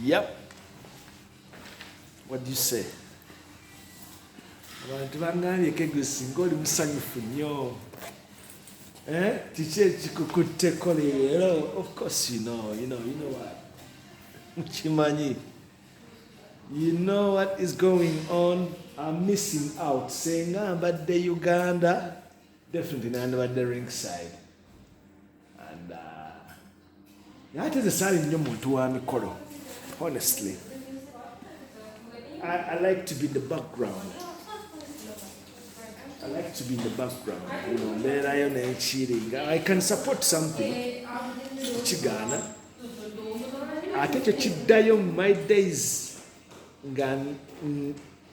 Yep. What do you say? Abantu bangambye kegwe singa oli musanyufu nnyo. Kiki ekikukutteko leero? Of course you know what. Mukimanyi. You know what is going on. I'm missing out. Senga mbadde Uganda, definitely nandibadde ringside. And ate zesaali nnyo muntu wa mikolo. Honestly. I like to be in the background. I like to be in the background. Mbeerayo n'ekiringa. I can support something. Kigaana. Ate ekyo kiddayo mu my days nga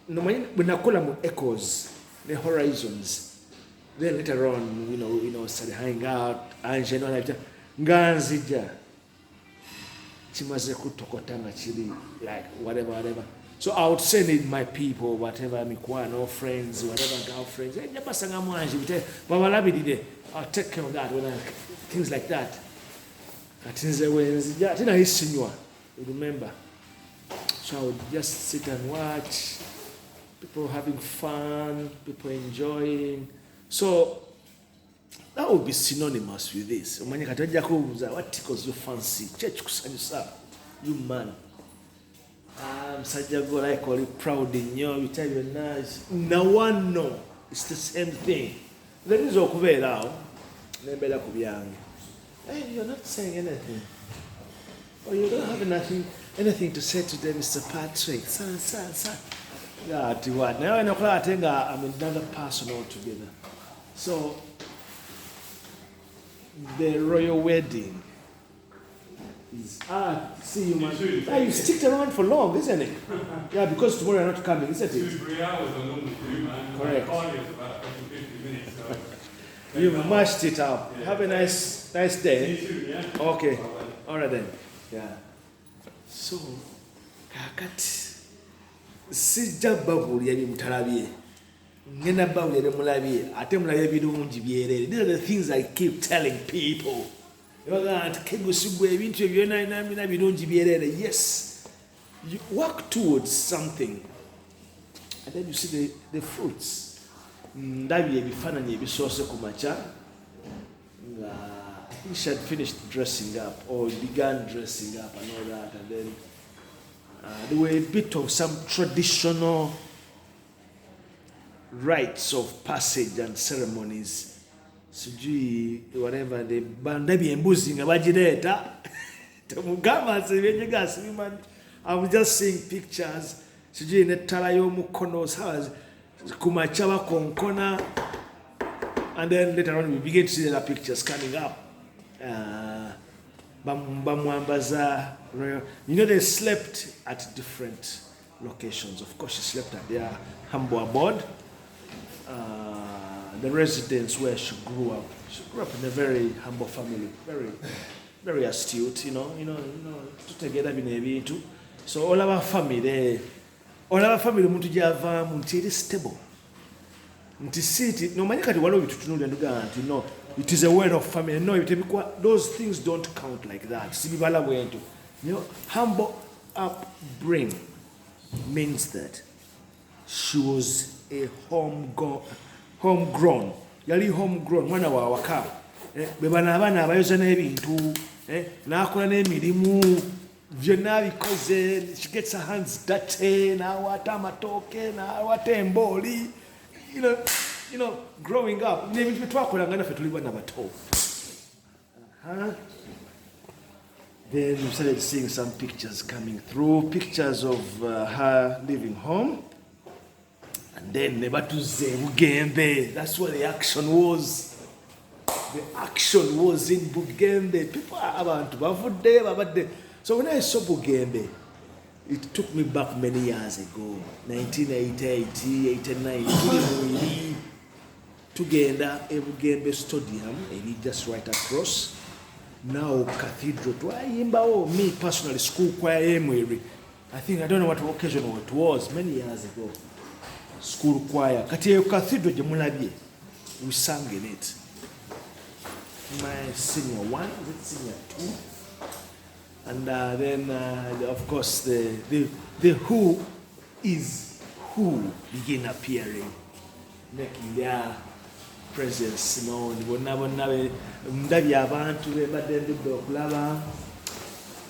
bwe nakola mu Echoes ne Horizons. Then later on, started hanging out, Ange and all that. Nga nzija. Kimaze kutokota nga kiri like whatever. So I would send in my people, whatever, mikwano, friends, whatever, girlfriends. I'll take care of that, things like that. You remember? So I would just sit and watch, people having fun, people enjoying. So that would be synonymous with this. What tickles your fancy? You man. Sajago like call it proud in you tell you nice. No one know. It's the same thing. There is okubera. Nebela kubyanga. Hey, you're not saying anything. Or you don't have anything to say to them, Mr. Patrick. Son. Yeah, to what? Now I'm another person altogether. So the royal wedding. See you, man. You stick around for long, isn't it? Yeah, because tomorrow you're not coming, isn't it? 2-3 hours I normally do, man. Correct. My cardio is about 50 minutes. So You've mashed it up. Yeah. Have a nice day. You too, yeah? Okay. All right then. Yeah. So, kakati sijja babulya bimutalabye. Ngenda babulya bimulabye. Ate mulabye birungi byerere. These are the things I keep telling people. Yes, you work towards something and then you see the fruits. She had finished dressing up or began dressing up and all that, and then there were a bit of some traditional rites of passage and ceremonies. Sijui whatever the bandabi embuzi nga bagireta temugamba nsebenyegas. I was just seeing pictures. Sijui netala y'omukono sawa kumacha bakonkona, and then later on we begin to see the pictures coming up. Bamwambaza, they slept at different locations. Of course, she slept at their humble abode. The residence where she grew up. She grew up in a very humble family, very, very astute, together too. So all our family, muntu java muntu stable. Muntu sit no manyaka walo bitutunule nduga anti it is a word of family. No, those things don't count like that. Sibibala wentu. Humble upbringing means that she was a homegrown. Yali homegrown mwana wa waka. Bebana abana abayoza n'ebintu, n'akola n'emirimu byonna bikoze. She gets her hands dirty, n'awata amatoke, n'awata emboli. Growing up, n'ebintu twakolanga naffe tuli bana bato. Then we started seeing some pictures coming through, pictures of her leaving home. And then nebatuze Bugembe. That's where the action was. The action was in Bugembe. People are abantu bavudde babadde. So when I saw Bugembe, it took me back many years ago. 1980, 89. Tugenda Bugembe Stadium, and just right across. Now Cathedral. Me personally, school choir. I don't know what occasion it was, many years ago. School choir. Kati Cathedral Jamulabie. We sang in it. My senior 1, is it senior 2? And then, of course, the who is who begin appearing, making their presence known. Ndabye abantu bebadde ndudde okulaba,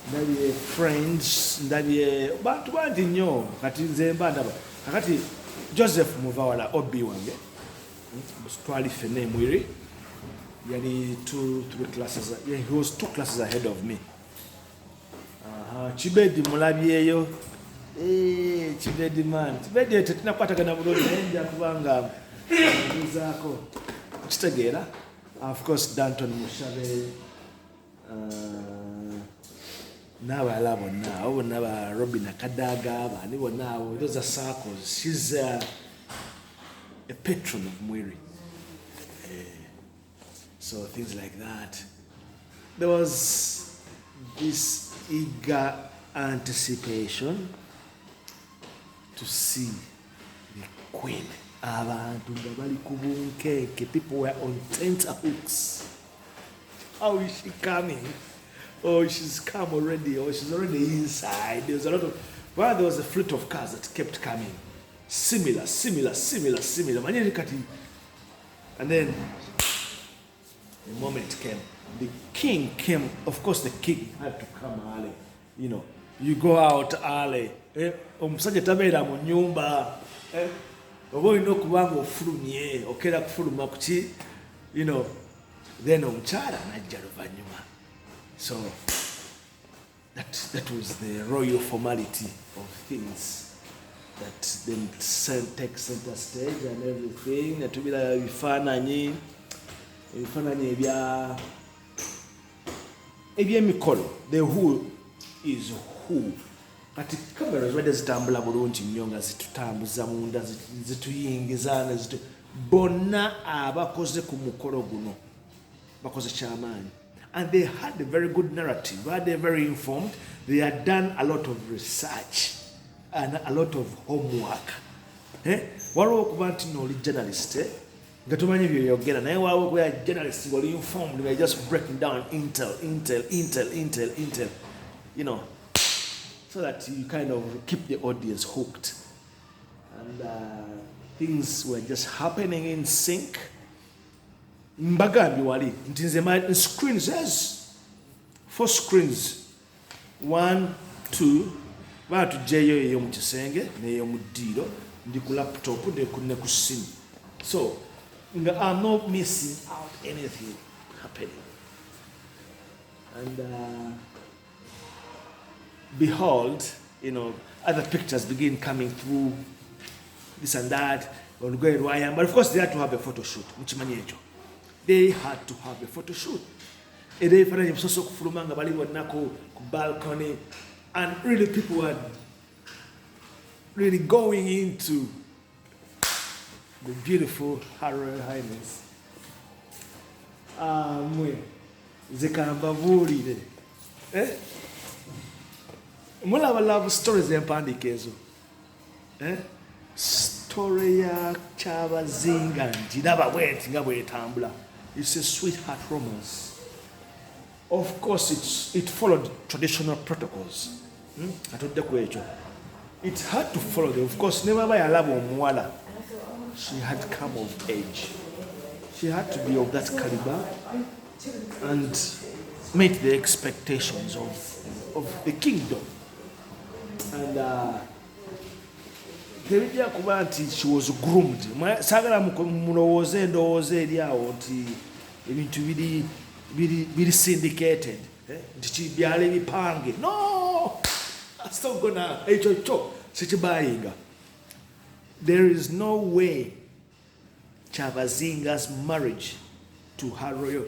ndabye friends, ndabye bantu bangi nnyo kati nze mba ndaba. Kakati Joseph Muvawala Obi wange twali ffenna emwiri, yali 2-3 classes, he was 2 classes ahead of me. Chibedi mulabyeyo, Chibedi man, Chibedi tetinakwatagana bulungi naye nja kubanga nzaako kitegeera. Of course Danton Mushabe, n'abalala bonna abo bonna ba Robin Akadaga, bani bonna abo, those are circles. She's a patron of Mwiri. So things like that. There was this eager anticipation to see the Queen. Abantu nga bali ku bunkenke, people were on tenterhooks. How is she coming? Oh, she's come already. Oh, she's already inside. There was a lot of, well, there was a fleet of cars that kept coming. Similar. And then the moment came. The king came. Of course, the king had to come early. You know, you go out early. Omusajja tabeera mu nyumba. Oba olina okuba nga ofulumye, okeera kufuluma kuki, you know, then omukyala n'ajja luvannyuma. So that was the royal formality of things that then take center stage and everything. Natubira ebifaananyi eby'emikolo, the who is who. Kati kamera zibadde zitambula bulungi nnyo nga zitutambuza munda, zituyingiza, bonna abakoze ku mukolo guno bakoze kyamaanyi. And they had a very good narrative. They were very informed. They had done a lot of research and a lot of homework. Waliwo okuba nti n'oli journalist, nga tomanyi by'oyogera, naye waliwo okuba journalist ng'oli informed, by just breaking down intel, you know, so that you kind of keep the audience hooked. And things were just happening in sync. Mbagambi wali nti nze screens, yes, 4 screens, 1 2 batugyeyo eyo mu kisenge n'eyo mu ddiiro, ndi ku laptop ne ku simu, so I'm not missing out anything happening. And behold, you know, other pictures begin coming through, this and that, but of course they had to have a photo shoot. They had to have a photo shoot. Balcony, and really people were really going into the beautiful Her Royal Highness. Zekambavulire. Mulaba love stories empandika ezo. Story ya Kyabazingas ndaba bwenti nga bwetambula. It's a sweetheart romance. Of course, it followed traditional protocols. It had to follow them. Of course, never by a love omuwala. She had come of age. She had to be of that caliber and meet the expectations of the kingdom. And she was groomed. Sagala mulowooze ndowooza eri awo nti ebintu biri syndicated. Nti byali bipange. No! Still gonna sikibayinga. There is no way Kyabazingas' marriage to Her Royal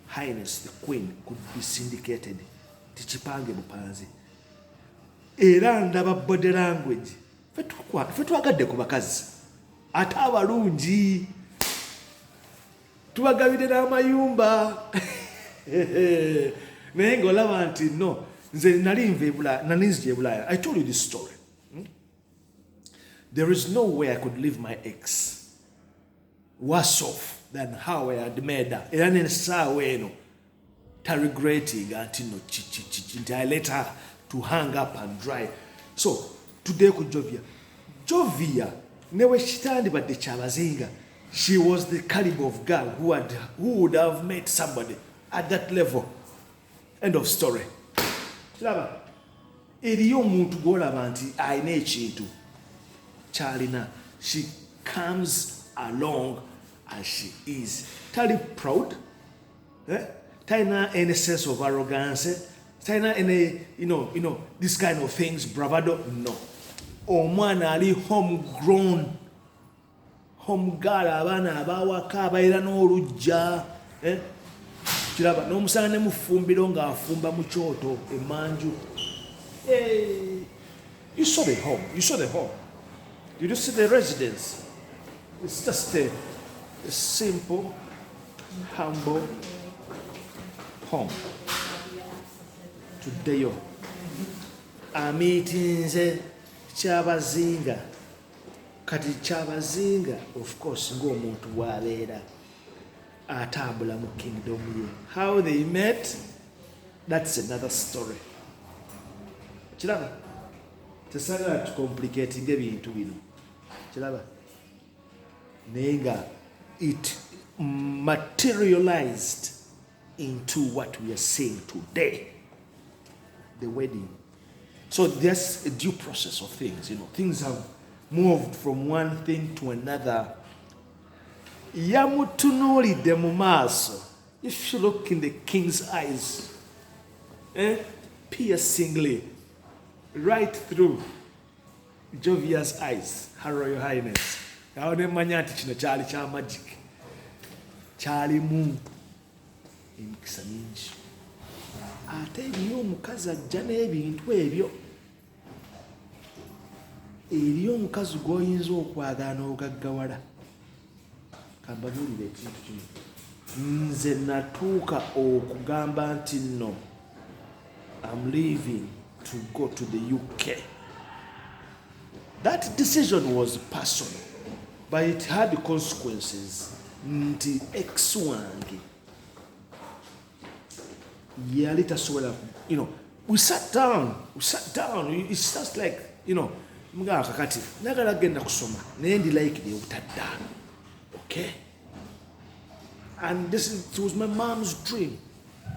Highness the Queen could be syndicated. Tichipange bupanzi. Era ndaba body language. Ffe twagadde ku bakazi. Ate abalungi. Tubagabire n'amayumba. Naye ng'olaba nti no. Nze nalinze Bulaaya. I told you this story. There is no way I could leave my ex worse off than how I had made her. Era n'essaawa eno ta regretting nti no nti I let her to hang up and dry. So today ku Jovia newe kitandibadde Kyabazinga, she was the caliber of girl who would have met somebody at that level. End of story. Kiraba eriyo omuntu gw'olaba nti alina ekintu kyalina, she comes along as she is. Tali proud, talina any sense of arrogance, talina any, this kind of things, bravado, no. Omwana ali homegrown, home girl, abaana abawaka abaira n'olujja, kiraba n'omusana ne mufumbiro ng'afumba mu kyoto emanju. You saw the home. Did you see the residence? It's just a simple, humble home. Today, meetings Kyabazinga. Kati Kyabazinga, of course, ng'omuntu bw'abeera atambula mu kingdom ye. How they met, that's another story. Kiraba tesagala tucomplicating ebintu bino. Kiraba naye nga it materialized into what we are seeing today, the wedding. So there's a due process of things. Things have moved from one thing to another. Yamutunuulidde mu maaso. If you look in the king's eyes, piercingly, right through Jovia's eyes, Her Royal Highness. Awo ne mmanya nti kino kyali kya magic. Kyalimu emikisa mingi. Ate eriyo omukazi ajja n'ebintu ebyo. Eriyo omukazi gw'oyinza okwagala n'ogaggawala. Kambabuulire ekintu kino. Nze natuuka okugamba nti no, I'm leaving to go to the UK. That decision was personal, but it had consequences. Nti ex wange yali tasobola, we sat down. It's just like, mga kakati nagala genda kusoma naye ndi like the obutadda. Okay, and it was my mom's dream.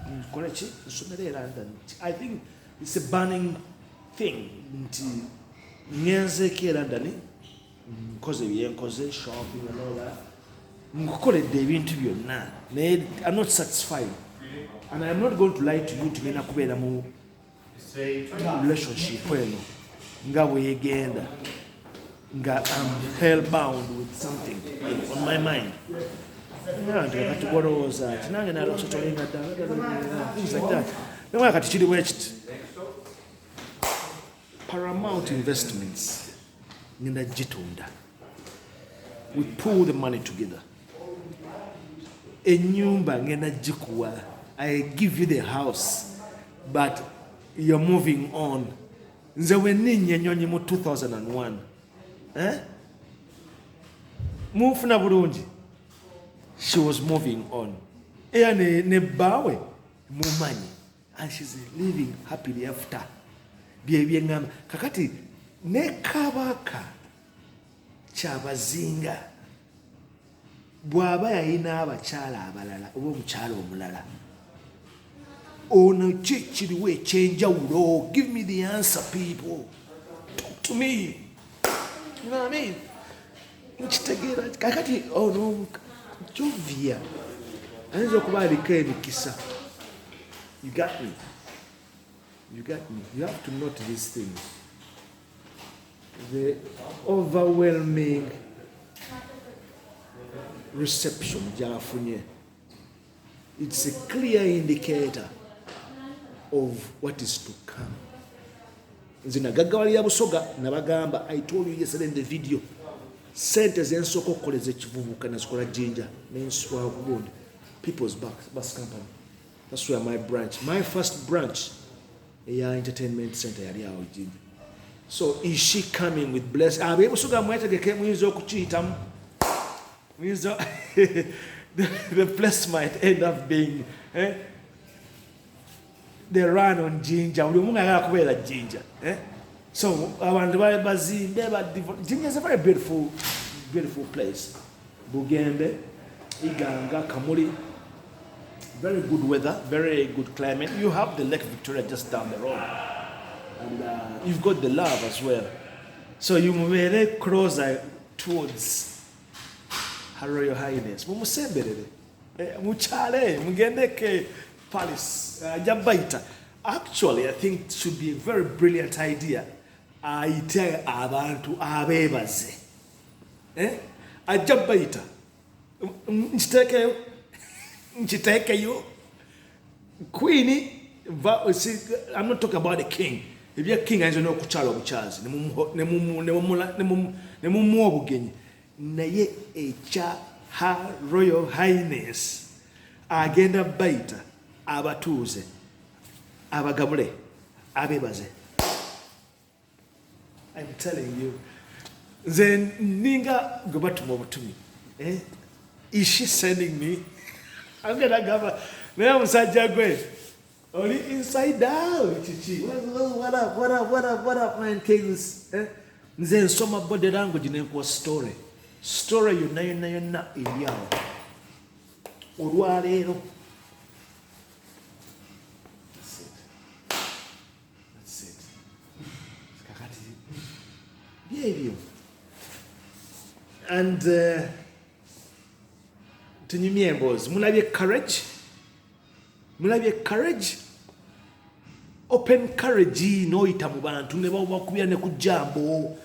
I think it's a burning thing. Ngenze London, because of shopping and all that. I'm not satisfied, and I'm not going to lie to you to me nakubera mu relationship nga bwegenda nga I'm hell-bound with something on my mind. Things like that. Paramount Investments, we pull the money together. I give you the house, but you're moving on. Nze weninye nyonyi mu 2001. Mufuna bulungi. She was moving on. Eya ne bawe mumanyi, and she's living happily after. Bye ngamba kakati ne Kabaka Kyabazinga bw'aba yalina abakyala abalala oba omukyala omulala, ono kiriwo ekyenjawulo. Give me the answer, people. Talk to me. You know what I mean? Nkitegeera kakati ono Jovia ayinza okuba aliko emikisa. You got me. You have to note these things. The overwhelming reception gy'afunye, it's a clear indicator of what is to come. Nze nagaggawalira Busoga nabagamba, I told you yesterday in the video, sente zensooka okukoleza ekivubuka nazikola Jinja nenswala ku gundi People's Bus Company. That's where my first branch, eya entertainment center yali awo Jinja. So is she coming with blessing? Busoga mwetegeke muyinza okukiyitamu. The place might end up being they run on ginger. Buli omu ng'ayagala kubeera ginger. So abantu bazimbe Ginger is a very beautiful place. Bugembe, Iganga, Kamuli, very good weather, very good climate. You have the Lake Victoria just down the road, and you've got the Love as well. So you very closer towards Her Royal Highness. Mumusemberere, muchale, mugendeke Paris, Jabaita. Actually, I think it should be a very brilliant idea. Ayite abantu abebaze. Ajabaita. Nchitekeyo. Queenie, I'm not talking about the king. If you're king, I don't know kuchalo buchazi. Nemu obugenyi. Naye echa Her Royal Highness agenda baita abatuze abagabule abebaze. I'm telling you. Then ninga go back to Mobutumi. Is she sending me? I'm gonna go. Now Sajagwe. Only inside out. What up, man? Kings. Then some about the language name was story. Story you na iliao. Uruarero. That's it. Behavior. And Tunyimiembos, mulabye courage. Open courage no itamu bantu ne bakubya ne kujambo.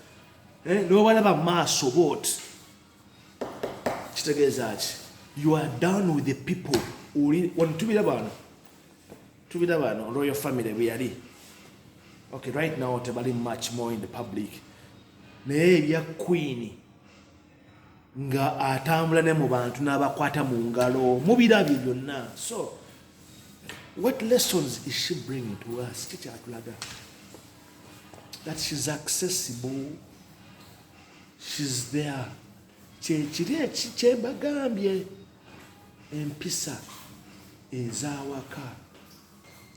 No balaba maso bot. Kitegeeza ki? You are down with the people. When tubira bano royal family we are. Okay, right now tebali much more in the public. Naye ebya queen nga atambula ne mu bantu n'abakwata mu ngalo mubirabye byonna. So what lessons is she bringing to us? That she's accessible, she's there. Kyebagambye empisa ezawaka.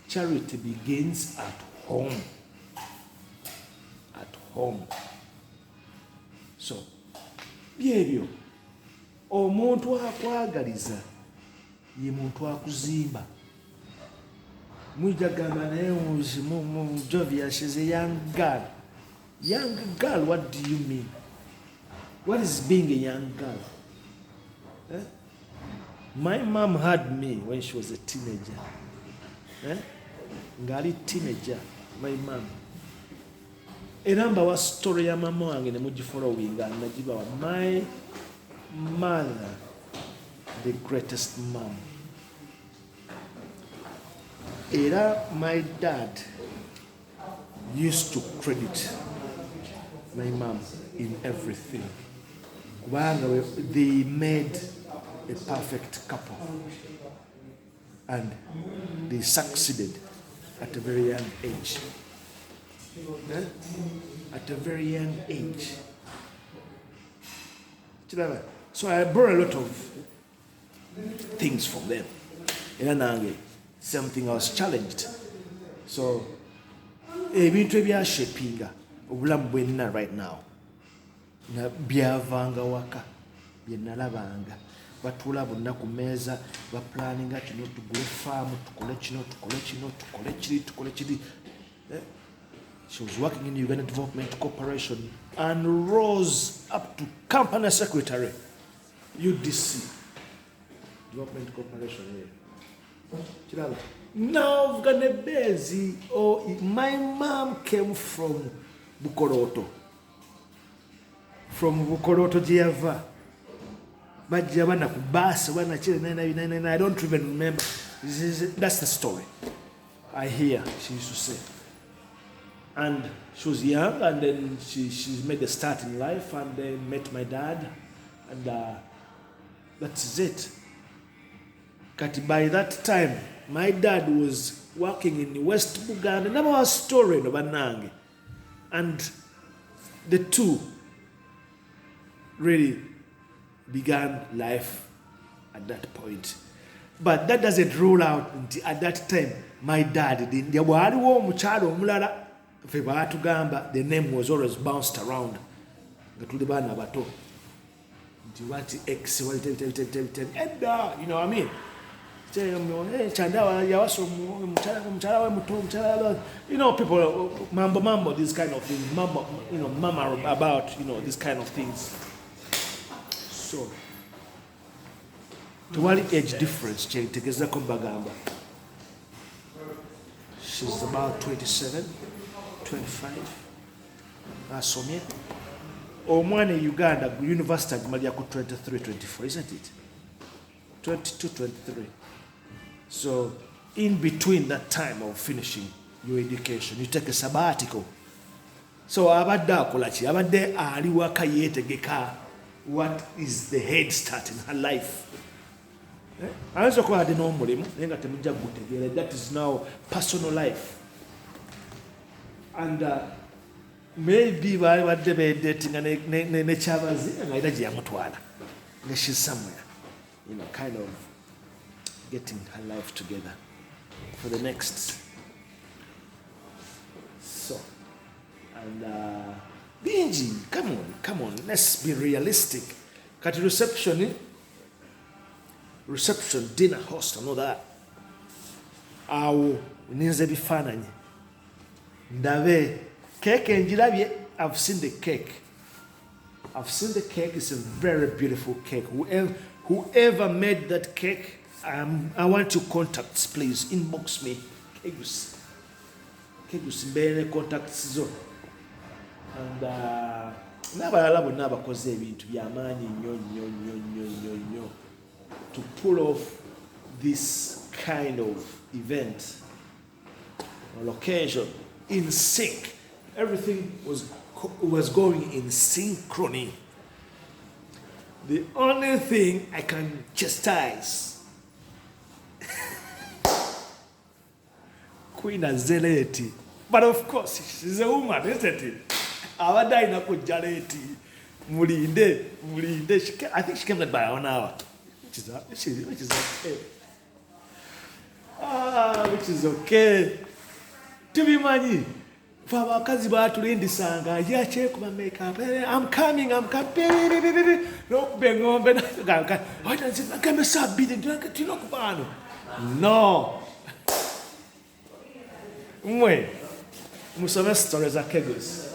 Charity begins at home. At home. So byebyo omuntu akwagaliza ye muntu akuzimba. Mwijagamba naye mu Jovia, she's a young girl. Young girl, what do you mean? What is being a young girl? My mom had me when she was a teenager. Ngali teenager, my mom. Eramba wa story ya mama wange ne mugifollowinga nagibawa. My mother, the greatest mom. Era my dad used to credit my mom in everything. They made a perfect couple and they succeeded at a very young age. At a very young age. So I brought a lot of things from them. Something I was challenged. So ebintu ebyashapinga obulamu bwenna right now na byavanga waka byenalabanga batula bonna ku meeza baplaninga kino tugule faamu tukole kino tukole kiri. She was working in the Uganda Development Corporation and rose up to company secretary, UDC Development Corporation. Now Ganebezi, my mom came from Bukoroto. From Bukoroto Java. But Javana Kubas, I don't even remember. That's the story I hear, she used to say. And she was young, and then she made a start in life, and then met my dad, and that's it. But by that time, my dad was working in West Buganda, and our story no banange, and the two really began life at that point. But that doesn't rule out until at that time my dad didn't. Waliwo omukyalo omulala fe baatugamba the name was always bounced around nga tuli baana bato nti wati x edda, you know what I mean? Chandawa yawaso mukyala we muto mukyala, you know, people mambo this kind of things, mambo, you know, mama about, you know, this kind of things. So tewali age difference kyetegeezako mbagamba. She's about 27, 25. Asomye. Omwana e Uganda university agimalira ku 23, 24, isn't it? 22, 23. So in between that time of finishing your education, you take a sabbatical. So abadde akola ki? Abadde ali waka yeetegeka what is the head start in her life. Ayinza okuba adde n'omulimu naye nga temujja gutegeera. That is now personal life. And maybe badde bedatinga ne Kyabazinga nga era gye yamutwala. She's somewhere, you know, kind of getting her life together for the next. So, and bingi, come on, let's be realistic. Kati reception, dinner, host, and all that. Awo ninze bifaananyi. Ndabe cake njirabye. I've seen the cake. It's a very beautiful cake. Whoever made that cake, I want your contacts, please. Inbox me. Kegus mbere contacts zo. And n'abalala bonna abakoze ebintu by'amaanyi nnyo to pull off this kind of event or occasion in sync. Everything was going in synchrony. The only thing I can chastise Queen Azereti, but of course she's a woman, isn't it? Abadde alina kujja leeti mulinde. I think she came late by 1 hour, which is okay. Which is okay. Tubimanyi for abakazi baatulindisanga yakyekuba makeup. I'm coming. Nokubengombe nagambe sabiri tinokubano. No. Mwe musome stories za Kegos.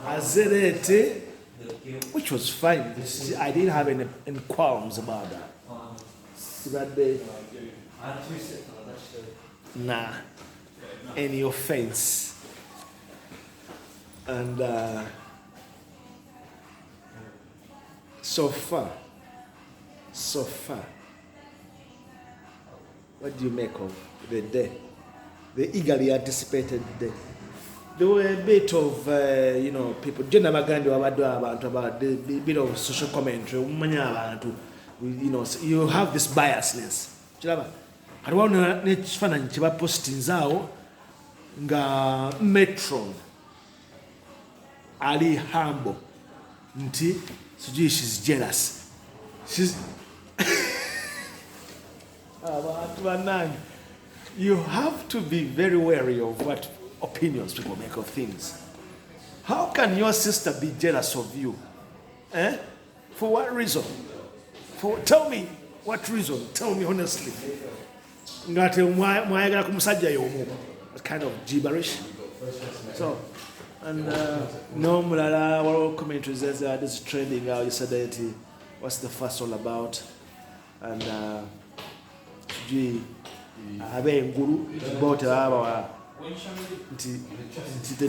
Azerete, which was fine. I didn't have any qualms about that. So that day, nah, any offense. And so far, what do you make of the day? The eagerly anticipated day. There were a bit of, people, about the bit of social commentary. You have this biasness. Hariwo n'ekifaananyi kye bapostinzaawo nga matron ali humble nti sijui she's jealous. You have to be very wary of what opinions people make of things. How can your sister be jealous of you? For what reason? Tell me what reason. Tell me honestly. What kind of gibberish? So, and no mulala world commentaries says this is trending out yesterday. What's the fuss all about? And the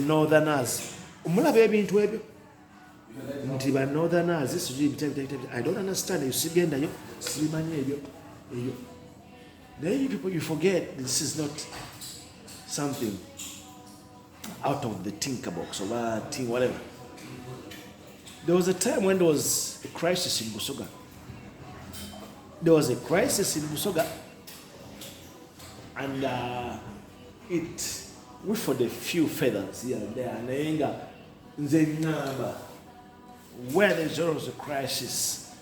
northerners. Northerners, I don't understand. Then people, you forget this is not something out of the tinker box or whatever. There was a time when there was a crisis in BUSOGA. And it whiffled a few feathers here and there. And where there's always a crisis,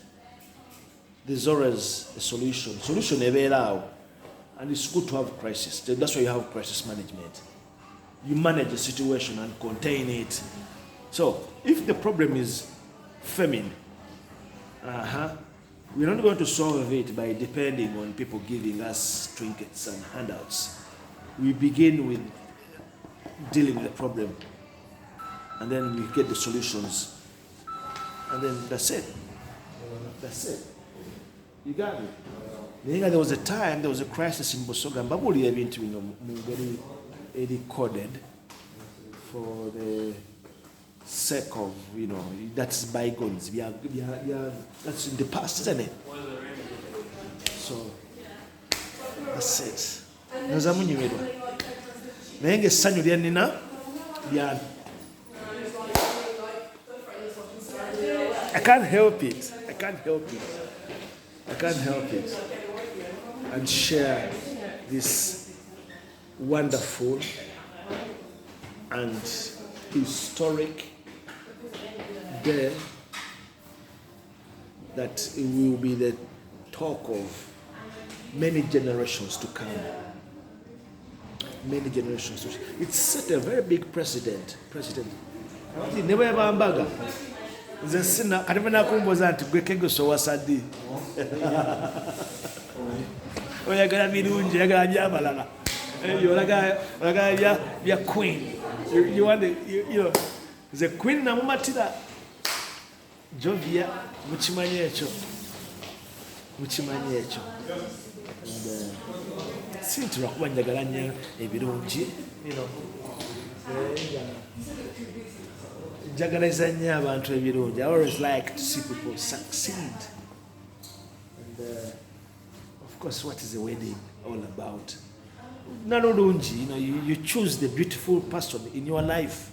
there's always a solution. And it's good to have crisis. That's why you have crisis management. You manage the situation and contain it. So if the problem is famine, we're not going to solve it by depending on people giving us trinkets and handouts. We begin with dealing with the problem, and then we get the solutions, and then that's it. That's it. You got me? There was a time, there was a crisis in BUSOGA. Mbabuli ebintu bino very recorded for the sake of, that's bygones. That's in the past, isn't it? So that's it. Naza munyimirwa. Naye ng'essanyu lye nnina lya I can't help it. I can't help it. And share this wonderful and historic day that it will be the talk of many generations to come. Many generations to come. It set a very big precedent. Never ever ambaga. Zesina kadibana kumboza nti gwekego so wasadi. Oyagala birungi, oyagala byabalala. Oyagala bya queen. You want the queen na mumatira. Jovia muchimanyi ekyo. Sintira kuba njagala nnyo ebirungi, njagaliza nnyo abantu ebirungi. I always like to see people succeed. And of course, what is the wedding all about? Nalulungi, you choose the beautiful person in your life.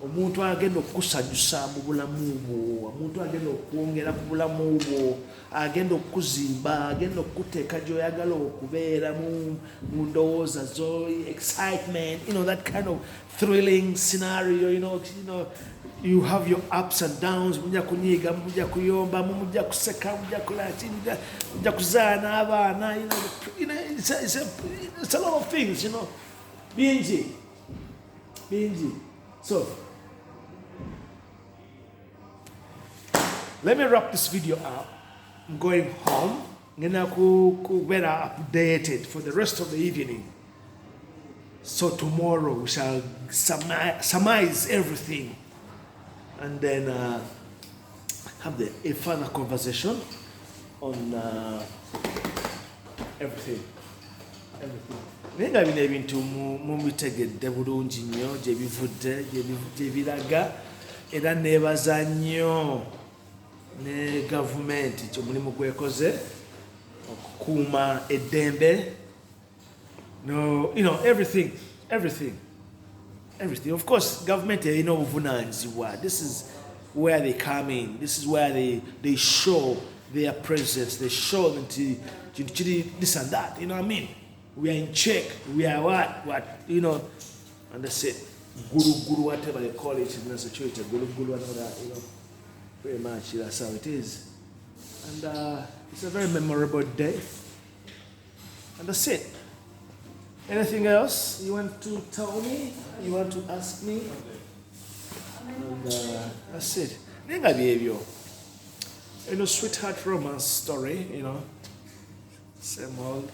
Omuntu agenda okusanyusa mu bulamu bwo, omuntu agenda okwongera ku bulamu bwo, agenda okuzimba, agenda okuteeka gy'oyagala okubeera mu ndowooza zo, excitement, that kind of thrilling scenario, you have your ups and downs, mujja kunyiga, mujja kuyomba, mujja kuseka, mujja kulati, mujja kuzaana abaana, it's a lot of things, bingi. So let me wrap this video up. I'm going home. I'm going to be updated for the rest of the evening. So tomorrow we shall surmise everything and then have a further conversation on everything. Nenga bino ebintu mubitegedde bulungi nnyo gye bivudde gye biraga era neebaza nnyo ne gavumenti kyo mulimu gwekoze okukuuma eddembe. Everything. Of course, government erina obuvunaanyizibwa. This is where they come in. This is where they show their presence. They show them to this and that. You know what I mean? We are in check. We are what? And that's it. Guru, whatever they call it in the security. Guru, and all that. Pretty much that's how it is. And it's a very memorable day. And that's it. Anything else you want to tell me? You want to ask me? And that's it. Nenga byebyo. Sweetheart romance story, same old.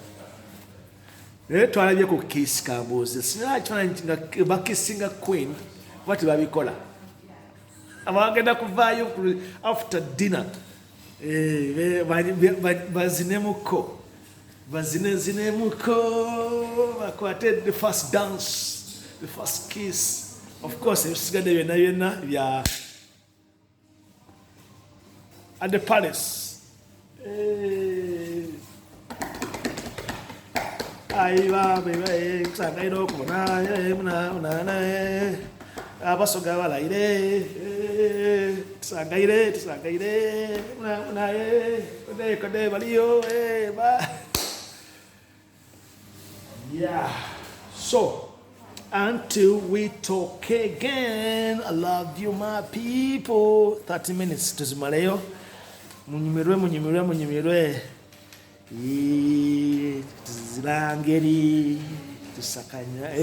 Twalabye ku kiss kambuuzi. Sinala kifaananyi nga bakisinga queen bati babikola. Abagenda kuvaayo after dinner. Bazinemuko. Bakwate the first dance, the first kiss. Of course, ebisigadde byonna bya at the palace. Kusanga ino okubona abasoga balayire tusangayire kode baliyo Yeah. So, until we talk again, I love you, my people. 30 minutes to Zimaleyo. Munyimirwe. Zilangeri tusakanya